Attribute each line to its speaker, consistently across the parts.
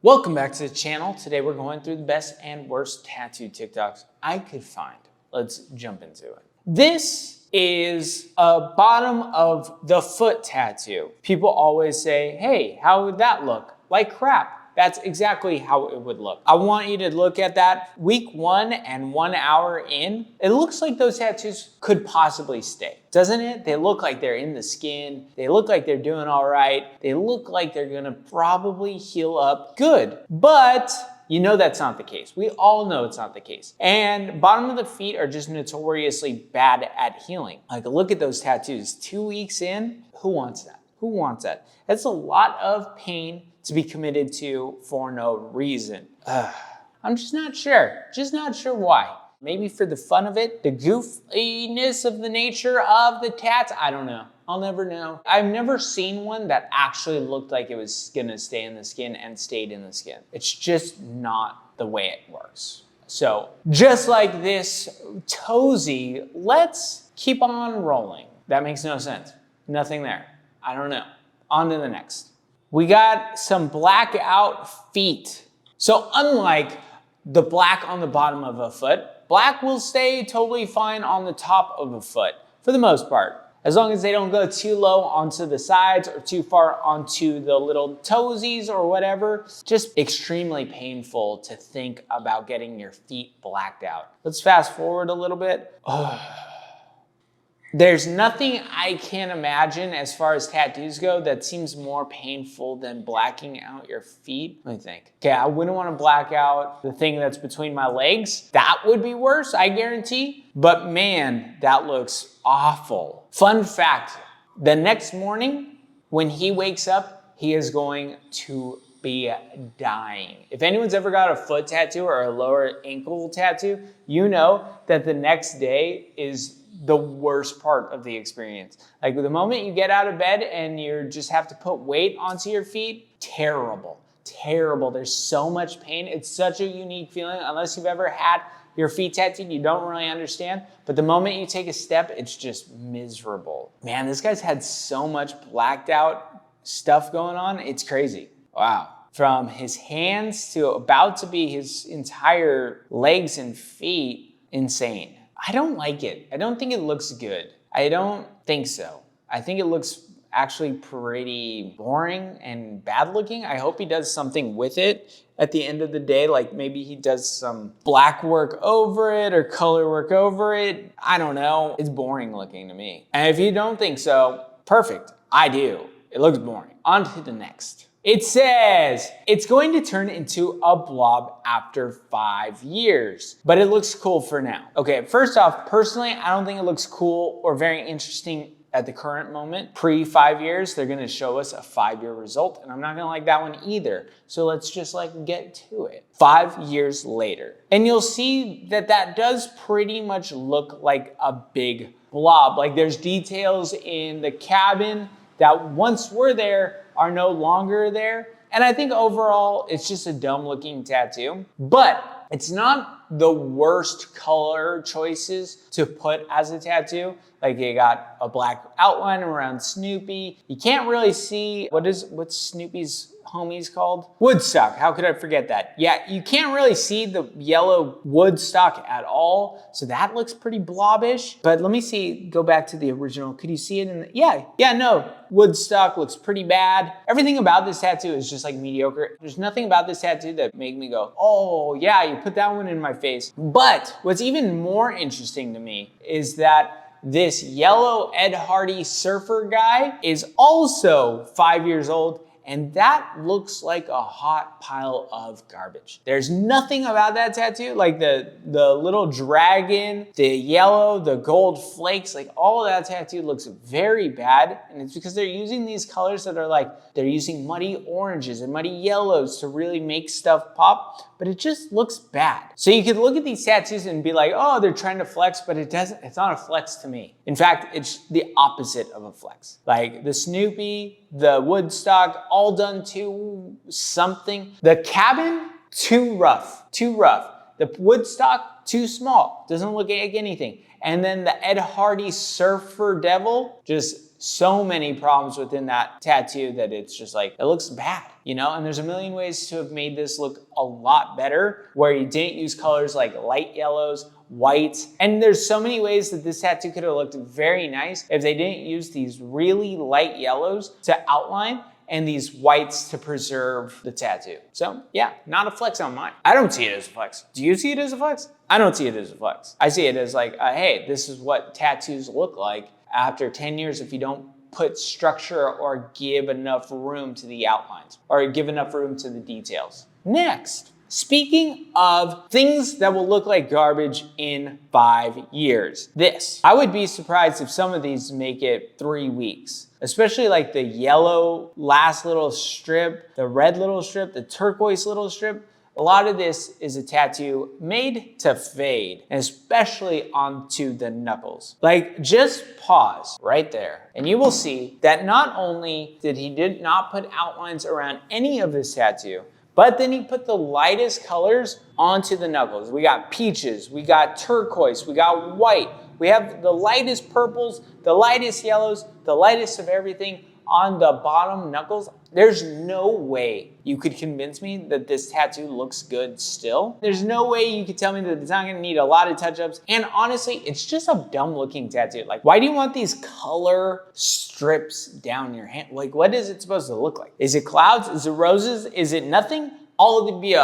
Speaker 1: Welcome back to the channel. Today we're going through the best and worst tattoo TikToks I could find. Let's jump into it. This is a bottom of the foot tattoo. People always say, hey, how would that look? Like crap. That's exactly how it would look. I want you to look at that week 1 and 1 hour in. It looks like those tattoos could possibly stay, doesn't it? They look like they're in the skin. They look like they're doing all right. They look like they're gonna probably heal up good, but you know that's not the case. We all know it's not the case. And bottom of the feet are just notoriously bad at healing. Like look at those tattoos. 2 weeks in, who wants that? Who wants that? That's a lot of pain to be committed to for no reason. I'm just not sure why. Maybe for the fun of it, the goofiness of the nature of the tats, I don't know. I'll never know. I've never seen one that actually looked like it was gonna stay in the skin and stayed in the skin. It's just not the way it works. So just like this toesy, let's keep on rolling. That makes no sense. Nothing there. I don't know. On to the next. We got some blackout feet. So unlike the black on the bottom of a foot, black will stay totally fine on the top of a foot for the most part. As long as they don't go too low onto the sides or too far onto the little toesies or whatever. Just extremely painful to think about getting your feet blacked out. Let's fast forward a little bit. There's nothing I can imagine as far as tattoos go that seems more painful than blacking out your feet. Let me think. Okay, I wouldn't want to black out the thing that's between my legs. That would be worse, I guarantee. But man, that looks awful. Fun fact, the next morning when he wakes up, he is going to be dying. If anyone's ever got a foot tattoo or a lower ankle tattoo, you know that the next day is the worst part of the experience. Like the moment you get out of bed and you just have to put weight onto your feet, terrible, terrible. There's so much pain. It's such a unique feeling. Unless you've ever had your feet tattooed, you don't really understand. But the moment you take a step, it's just miserable. Man, this guy's had so much blacked out stuff going on. It's crazy. Wow. From his hands to about to be his entire legs and feet, insane. I don't like it. I don't think it looks good. I don't think so. I think it looks actually pretty boring and bad looking. I hope he does something with it at the end of the day. Like maybe he does some black work over it or color work over it. I don't know. It's boring looking to me. And if you don't think so, perfect. I do. It looks boring. On to the next. It says it's going to turn into a blob after 5 years, but it looks cool for now. Okay, first off, personally, I don't think it looks cool or very interesting at the current moment. Pre 5 years, they're gonna show us a 5-year result, and I'm not gonna like that one either. So let's just get to it. 5 years later, and you'll see that that does pretty much look like a big blob. Like there's details in the cabin that once were there are no longer there. And I think overall, it's just a dumb looking tattoo, but it's not the worst color choices to put as a tattoo. Like you got a black outline around Snoopy. You can't really see, what's Snoopy's homies called? Woodstock, how could I forget that? Yeah, you can't really see the yellow Woodstock at all. So that looks pretty blobbish. But let me see, go back to the original. Could you see it in the, yeah, no. Woodstock looks pretty bad. Everything about this tattoo is just like mediocre. There's nothing about this tattoo that made me go, oh yeah, you put that one in my face. But what's even more interesting to me is that this yellow Ed Hardy surfer guy is also 5 years old, and that looks like a hot pile of garbage. There's nothing about that tattoo, like the little dragon, the yellow, the gold flakes, like all of that tattoo looks very bad. And it's because they're using these colors that are they're using muddy oranges and muddy yellows to really make stuff pop, but it just looks bad. So you could look at these tattoos and be like, oh, they're trying to flex, but it's not a flex to me. In fact, it's the opposite of a flex. Like the Snoopy, the Woodstock, all done to something. The cabin, too rough. The Woodstock, too small. Doesn't look like anything. And then the Ed Hardy Surfer Devil, just so many problems within that tattoo that it's just like, it looks bad, you know? And there's a million ways to have made this look a lot better where you didn't use colors like light yellows, white. And there's so many ways that this tattoo could have looked very nice if they didn't use these really light yellows to outline and these whites to preserve the tattoo. So yeah, not a flex on mine. I don't see it as a flex. Do you see it as a flex? I don't see it as a flex. I see it as like, hey, this is what tattoos look like after 10 years if you don't put structure or give enough room to the outlines or give enough room to the details. Next. Speaking of things that will look like garbage in 5 years, this. I would be surprised if some of these make it 3 weeks, especially like the yellow last little strip, the red little strip, the turquoise little strip. A lot of this is a tattoo made to fade, especially onto the knuckles. Like, just pause right there and you will see that not only did he not put outlines around any of this tattoo, but then he put the lightest colors onto the knuckles. We got peaches, we got turquoise, we got white. We have the lightest purples, the lightest yellows, the lightest of everything on the bottom knuckles. There's no way you could convince me that this tattoo looks good still. There's no way you could tell me that it's not gonna need a lot of touch-ups. And honestly, it's just a dumb looking tattoo. Like, why do you want these color strips down your hand? Like, what is it supposed to look like? Is it clouds? Is it roses? Is it nothing? All of the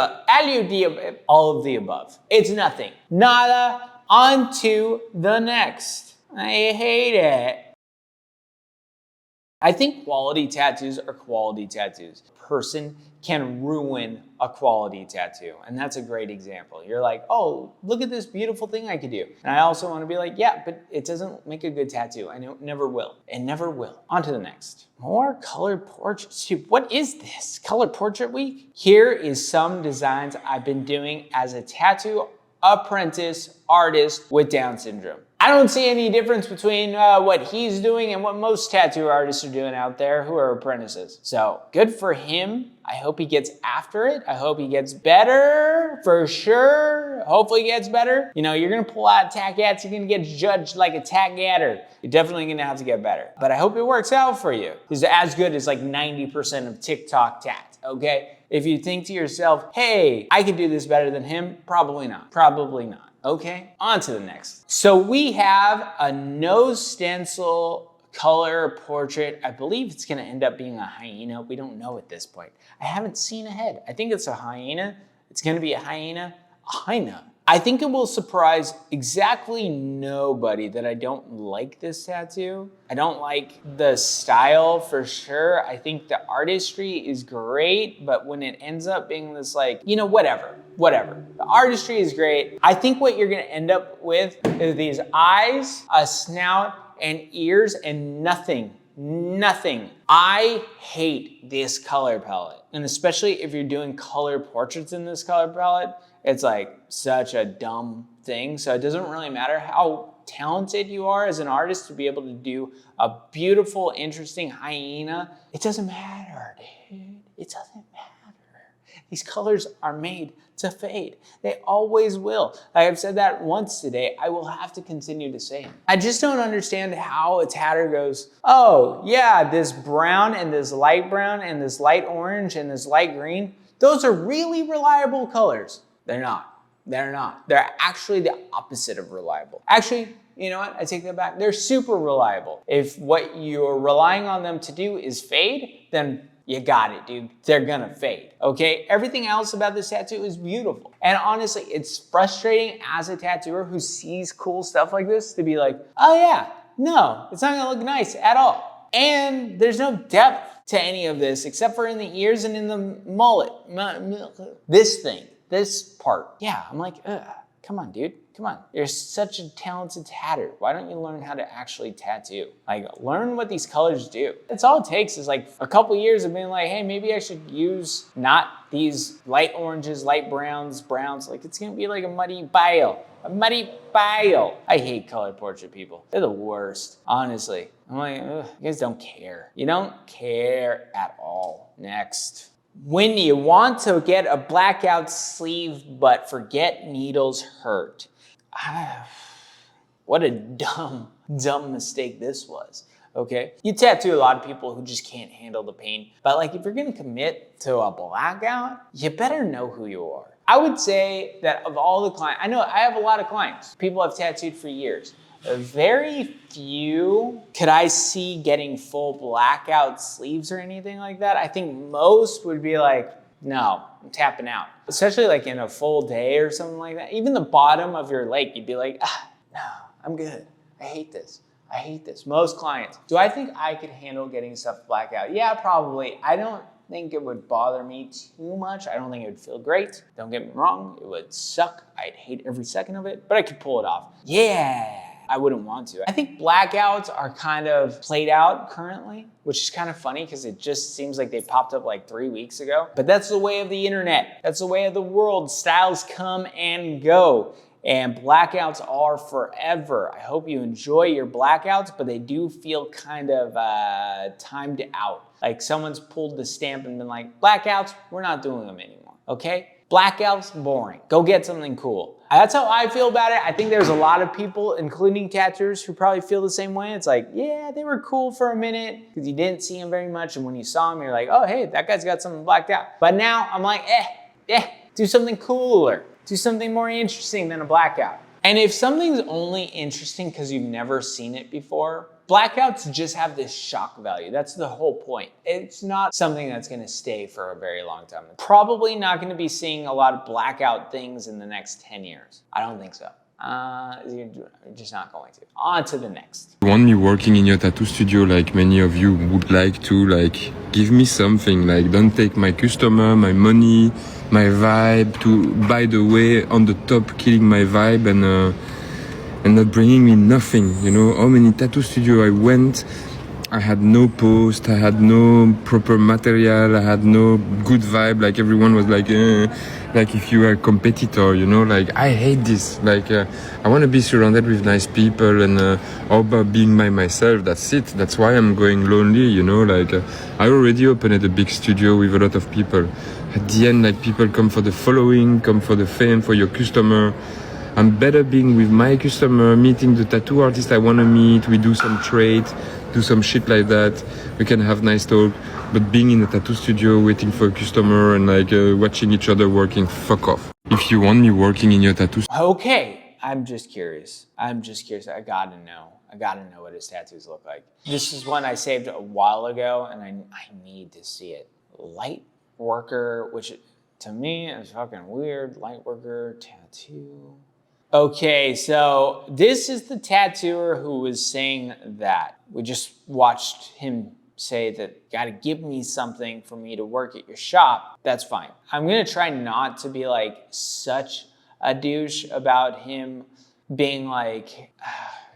Speaker 1: above. It's nothing. Nada. On to the next. I hate it. I think quality tattoos are quality tattoos. A person can ruin a quality tattoo, and that's a great example. You're like, oh, look at this beautiful thing I could do. And I also want to be like, yeah, but it doesn't make a good tattoo. I know it never will. It never will. On to the next. More colored portraits. Dude, what is this? Color Portrait Week? Here is some designs I've been doing as a tattoo apprentice artist with Down syndrome. I don't see any difference between what he's doing and what most tattoo artists are doing out there who are apprentices. So good for him. I hope he gets after it. I hope he gets better for sure. Hopefully he gets better. You know, you're gonna pull out tack gats, you're gonna get judged like a tack gatter. You're definitely gonna have to get better. But I hope it works out for you. He's as good as like 90% of TikTok tat, okay? If you think to yourself, hey, I could do this better than him, probably not. Probably not. Okay, on to the next. So we have a nose stencil color portrait. I believe it's gonna end up being a hyena. We don't know at this point. I haven't seen a head. I think it's a hyena. It's gonna be a hyena. A hyena. I think it will surprise exactly nobody that I don't like this tattoo. I don't like the style for sure. I think the artistry is great, but when it ends up being this like, you know, whatever. The artistry is great. I think what you're gonna end up with is these eyes, a snout, and ears, and nothing. I hate this color palette. And especially if you're doing color portraits in this color palette, it's like such a dumb thing. So it doesn't really matter how talented you are as an artist to be able to do a beautiful, interesting hyena. It doesn't matter, dude. It doesn't matter. These colors are made to fade. They always will. I have said that once today. I will have to continue to say it. I just don't understand how a tatter goes, oh yeah, this brown and this light brown and this light orange and this light green, those are really reliable colors. They're not. They're actually the opposite of reliable. Actually, you know what? I take that back. They're super reliable. If what you're relying on them to do is fade, then you got it, dude. They're gonna fade, okay? Everything else about this tattoo is beautiful. And honestly, it's frustrating as a tattooer who sees cool stuff like this to be like, oh yeah, no, it's not gonna look nice at all. And there's no depth to any of this except for in the ears and in the mullet. This part. Yeah, I'm like, ugh, come on, dude. Come on. You're such a talented tatter. Why don't you learn how to actually tattoo? Like, learn what these colors do. That's all it takes is like a couple years of being like, hey, maybe I should use not these light oranges, light browns. Like, it's gonna be like a muddy bile. I hate color portrait people. They're the worst, honestly. I'm like, ugh, you guys don't care. You don't care at all. Next. When you want to get a blackout sleeve but forget needles hurt. What a dumb mistake this was. okay? You tattoo a lot of people who just can't handle the pain. But like, if you're gonna commit to a blackout, you better know who you are. I would say that of all the clients, I know I have a lot of clients, people I've tattooed for years. Very few could I see getting full blackout sleeves or anything like that. I think most would be like, no, I'm tapping out. Especially like in a full day or something like that. Even the bottom of your leg, you'd be like, no, I'm good. I hate this. I hate this. Most clients. Do I think I could handle getting stuff blackout? Yeah, probably. I don't think it would bother me too much. I don't think it would feel great. Don't get me wrong, it would suck. I'd hate every second of it, but I could pull it off. Yeah, I wouldn't want to. I think blackouts are kind of played out currently, which is kind of funny because it just seems like they popped up like 3 weeks ago. But that's the way of the internet. That's the way of the world. Styles come and go. And blackouts are forever. I hope you enjoy your blackouts, but they do feel kind of timed out. Like someone's pulled the stamp and been like, blackouts, we're not doing them anymore, okay? Blackouts, boring. Go get something cool. That's how I feel about it. I think there's a lot of people, including tattooers, who probably feel the same way. It's like, yeah, they were cool for a minute because you didn't see them very much. And when you saw them, you're like, oh, hey, that guy's got something blacked out. But now I'm like, do something cooler. Do something more interesting than a blackout. And if something's only interesting because you've never seen it before, blackouts just have this shock value. That's the whole point. It's not something that's gonna stay for a very long time. Probably not gonna be seeing a lot of blackout things in the next 10 years. I don't think so. You're just not going to. On to the next.
Speaker 2: You want me working in your tattoo studio like many of you would like to, like, give me something, like, don't take my customer, my money, my vibe, to, by the way, on the top, killing my vibe and not bringing me nothing, you know. How many tattoo studio I went, I had no post, I had no proper material, I had no good vibe, like everyone was like if you are a competitor, you know, like I hate this, like I want to be surrounded with nice people and all about being by myself, that's it, that's why I'm going lonely, you know, like I already opened a big studio with a lot of people. At the end, like people come for the following, come for the fame, for your customer. I'm better being with my customer, meeting the tattoo artist I want to meet, we do some trade, do some shit like that, we can have nice talk, but being in a tattoo studio, waiting for a customer and like watching each other working, fuck off. If you want me working in your tattoo...
Speaker 1: Okay, I'm just curious. I gotta know what his tattoos look like. This is one I saved a while ago and I need to see it. Light worker, which to me is fucking weird. Light worker, tattoo. Okay, so this is the tattooer who was saying that. We just watched him say that, gotta give me something for me to work at your shop. That's fine. I'm gonna try not to be like such a douche about him being like,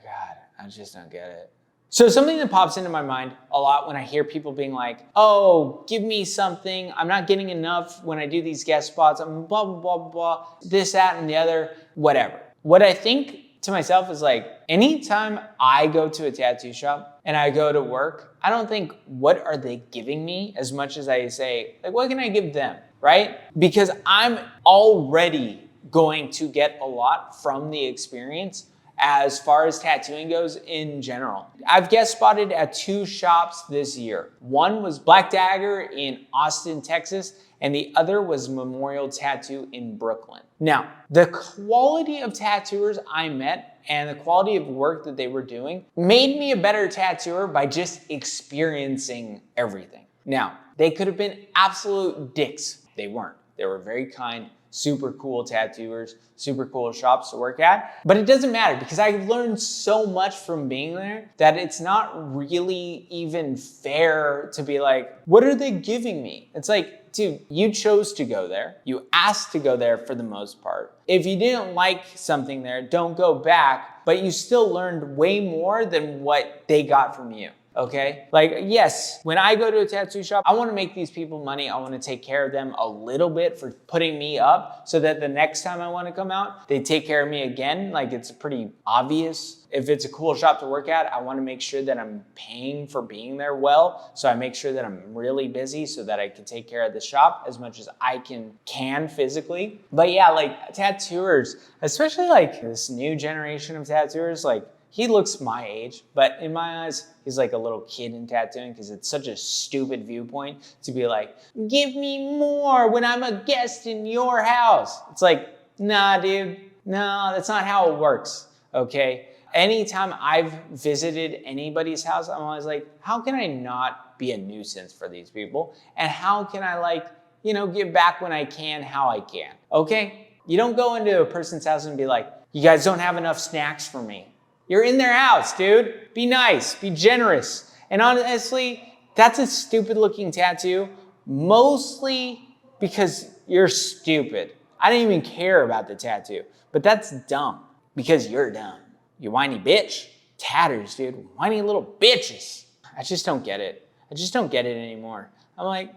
Speaker 1: God, I just don't get it. So something that pops into my mind a lot when I hear people being like, oh, give me something. I'm not getting enough when I do these guest spots. I'm blah, blah, blah, blah, this, that, and the other, whatever. What I think to myself is like, anytime I go to a tattoo shop and I go to work, I don't think, what are they giving me, as much as I say, like, what can I give them, right? Because I'm already going to get a lot from the experience as far as tattooing goes in general. I've guest spotted at 2 shops this year. One was Black Dagger in Austin, Texas, and the other was Memorial Tattoo in Brooklyn. Now, the quality of tattooers I met and the quality of work that they were doing made me a better tattooer by just experiencing everything. Now, they could have been absolute dicks. They weren't. They were very kind, super cool tattooers, super cool shops to work at. But it doesn't matter because I learned so much from being there that it's not really even fair to be like, what are they giving me? It's like, dude, you chose to go there. You asked to go there for the most part. If you didn't like something there, don't go back, but you still learned way more than what they got from you. Okay? Like, yes, when I go to a tattoo shop, I want to make these people money. I want to take care of them a little bit for putting me up so that the next time I want to come out, they take care of me again. Like, it's pretty obvious. If it's a cool shop to work at, I want to make sure that I'm paying for being there well. So I make sure that I'm really busy so that I can take care of the shop as much as I can physically. But yeah, like tattooers, especially like this new generation of tattooers, like, he looks my age, but in my eyes, he's like a little kid in tattooing because it's such a stupid viewpoint to be like, give me more when I'm a guest in your house. It's like, nah, dude, no, that's not how it works, okay? Anytime I've visited anybody's house, I'm always like, how can I not be a nuisance for these people? And how can I like, give back when I can, how I can, okay? You don't go into a person's house and be like, you guys don't have enough snacks for me. You're in their house, dude. Be nice, be generous. And honestly, that's a stupid looking tattoo, mostly because you're stupid. I didn't even care about the tattoo, but that's dumb because you're dumb. You whiny bitch. Tatters, dude. Whiny little bitches. I just don't get it. I just don't get it anymore. I'm like,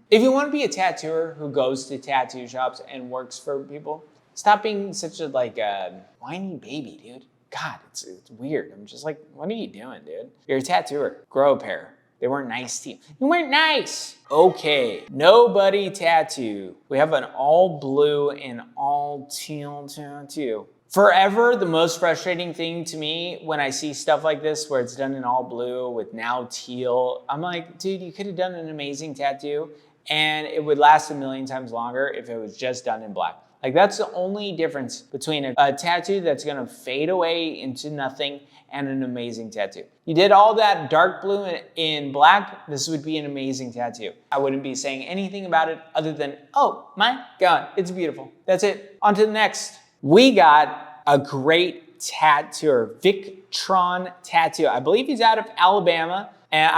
Speaker 1: If you want to be a tattooer who goes to tattoo shops and works for people, stop being such a whiny baby, dude. God, it's weird. I'm just like, what are you doing, dude? You're a tattooer. Grow a pair. They weren't nice to you. You weren't nice. Okay, nobody tattoo. We have an all blue and all teal tattoo. Forever, the most frustrating thing to me when I see stuff like this where it's done in all blue with now teal, I'm like, dude, you could have done an amazing tattoo and it would last a million times longer if it was just done in black. Like that's the only difference between a tattoo that's gonna fade away into nothing and an amazing tattoo. You did all that dark blue in black, this would be an amazing tattoo. I wouldn't be saying anything about it other than, oh my God, it's beautiful. That's it. On to the next. We got a great tattooer, Victron Tattoo. I believe he's out of Alabama. And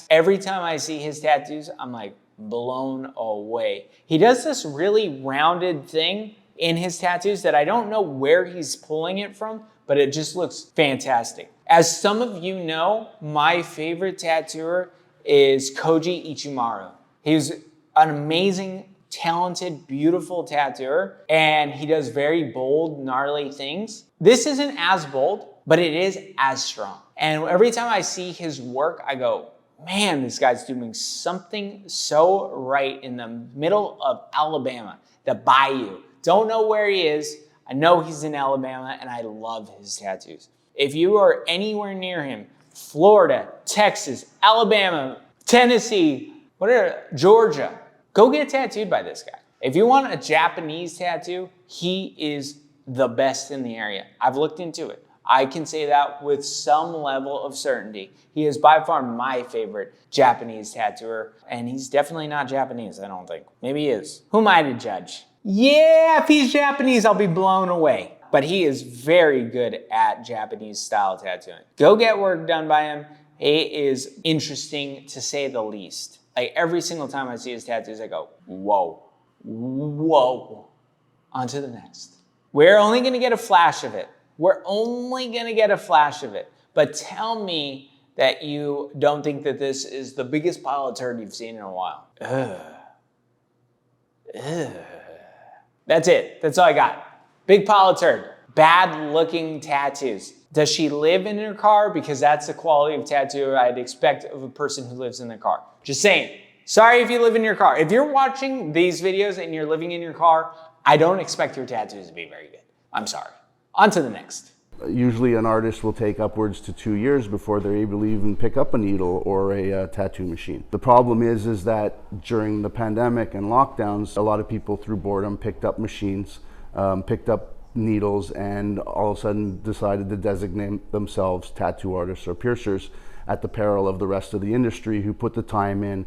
Speaker 1: every time I see his tattoos, I'm like blown away. He does this really rounded thing in his tattoos that I don't know where he's pulling it from, but it just looks fantastic. As some of you know, my favorite tattooer is Koji Ichimaru. He's an amazing, talented, beautiful tattooer, and he does very bold, gnarly things. This isn't as bold, but it is as strong. And every time I see his work, I go, man, this guy's doing something so right in the middle of Alabama, the bayou. Don't know where he is. I know he's in Alabama, and I love his tattoos. If you are anywhere near him, Florida, Texas, Alabama, Tennessee, Georgia, go get tattooed by this guy. If you want a Japanese tattoo, he is the best in the area. I've looked into it. I can say that with some level of certainty. He is by far my favorite Japanese tattooer, and he's definitely not Japanese, I don't think. Maybe he is. Who am I to judge? Yeah, if he's Japanese, I'll be blown away. But he is very good at Japanese style tattooing. Go get work done by him. He is interesting to say the least. Like every single time I see his tattoos, I go, whoa, whoa. On to the next. We're only gonna get a flash of it. We're only gonna get a flash of it. But tell me that you don't think that this is the biggest pile of turd you've seen in a while. Ugh. That's it. That's all I got. Big pile of turd. Bad looking tattoos. Does she live in her car? Because that's the quality of tattoo I'd expect of a person who lives in the car. Just saying. Sorry if you live in your car. If you're watching these videos and you're living in your car, I don't expect your tattoos to be very good. I'm sorry. On to the next.
Speaker 3: Usually an artist will take upwards to 2 years before they're able to even pick up a needle or a tattoo machine. The problem is that during the pandemic and lockdowns, a lot of people through boredom picked up machines, picked up needles, and all of a sudden decided to designate themselves tattoo artists or piercers at the peril of the rest of the industry who put the time in,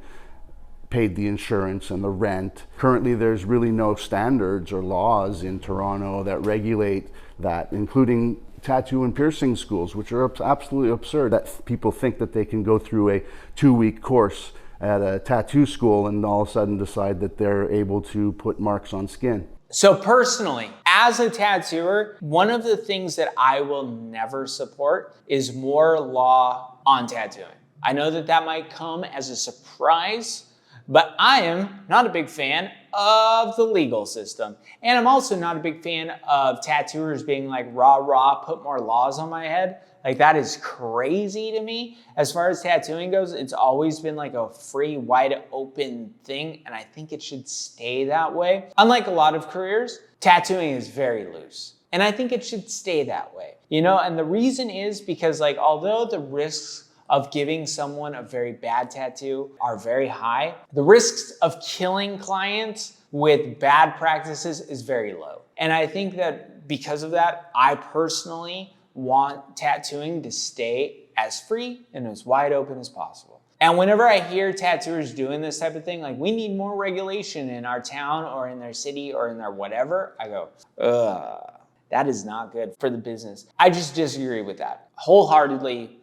Speaker 3: paid the insurance and the rent. Currently, there's really no standards or laws in Toronto that regulate that, including tattoo and piercing schools, which are absolutely absurd that people think that they can go through a 2-week course at a tattoo school and all of a sudden decide that they're able to put marks on skin.
Speaker 1: So personally, as a tattooer, one of the things that I will never support is more law on tattooing. I know that that might come as a surprise, but I am not a big fan of the legal system. And I'm also not a big fan of tattooers being like, rah, put more laws on my head. Like that is crazy to me. As far as tattooing goes, it's always been like a free, wide open thing. And I think it should stay that way. Unlike a lot of careers, tattooing is very loose. And I think it should stay that way, you know? And the reason is because like, although the risks of giving someone a very bad tattoo are very high, the risks of killing clients with bad practices is very low. And I think that because of that, I personally want tattooing to stay as free and as wide open as possible. And whenever I hear tattooers doing this type of thing, like we need more regulation in our town or in their city or in their whatever, I go, ugh, that is not good for the business. I just disagree with that wholeheartedly,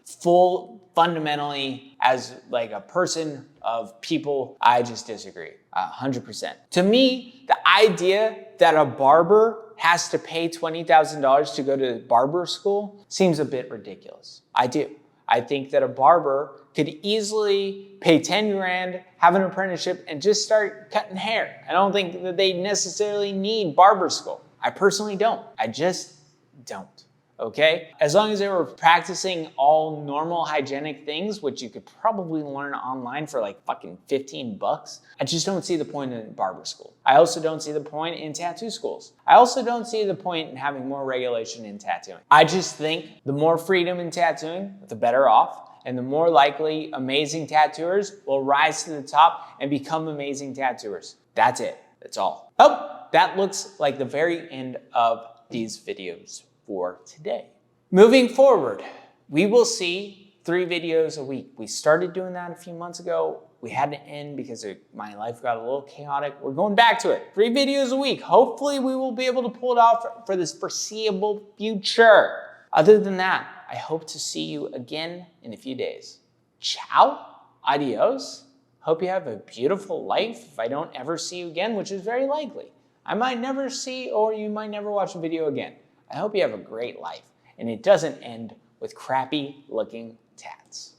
Speaker 1: fundamentally, as like a person of people, I just disagree 100%. To me, the idea that a barber has to pay $20,000 to go to barber school seems a bit ridiculous. I do. I think that a barber could easily pay 10 grand, have an apprenticeship, and just start cutting hair. I don't think that they necessarily need barber school. I personally don't. I just don't. Okay? As long as they were practicing all normal hygienic things, which you could probably learn online for like fucking 15 bucks, I just don't see the point in barber school. I also don't see the point in tattoo schools. I also don't see the point in having more regulation in tattooing. I just think the more freedom in tattooing, the better off, and the more likely amazing tattooers will rise to the top and become amazing tattooers. That's it. That's all. Oh, that looks like the very end of these videos for today. Moving forward, we will see 3 videos a week. We started doing that a few months ago. We had to end because my life got a little chaotic. We're going back to it. 3 videos a week. Hopefully we will be able to pull it off for this foreseeable future. Other than that, I hope to see you again in a few days. Ciao, adios. Hope you have a beautiful life. If I don't ever see you again, which is very likely, I might never see, or you might never watch a video again. I hope you have a great life and it doesn't end with crappy looking tats.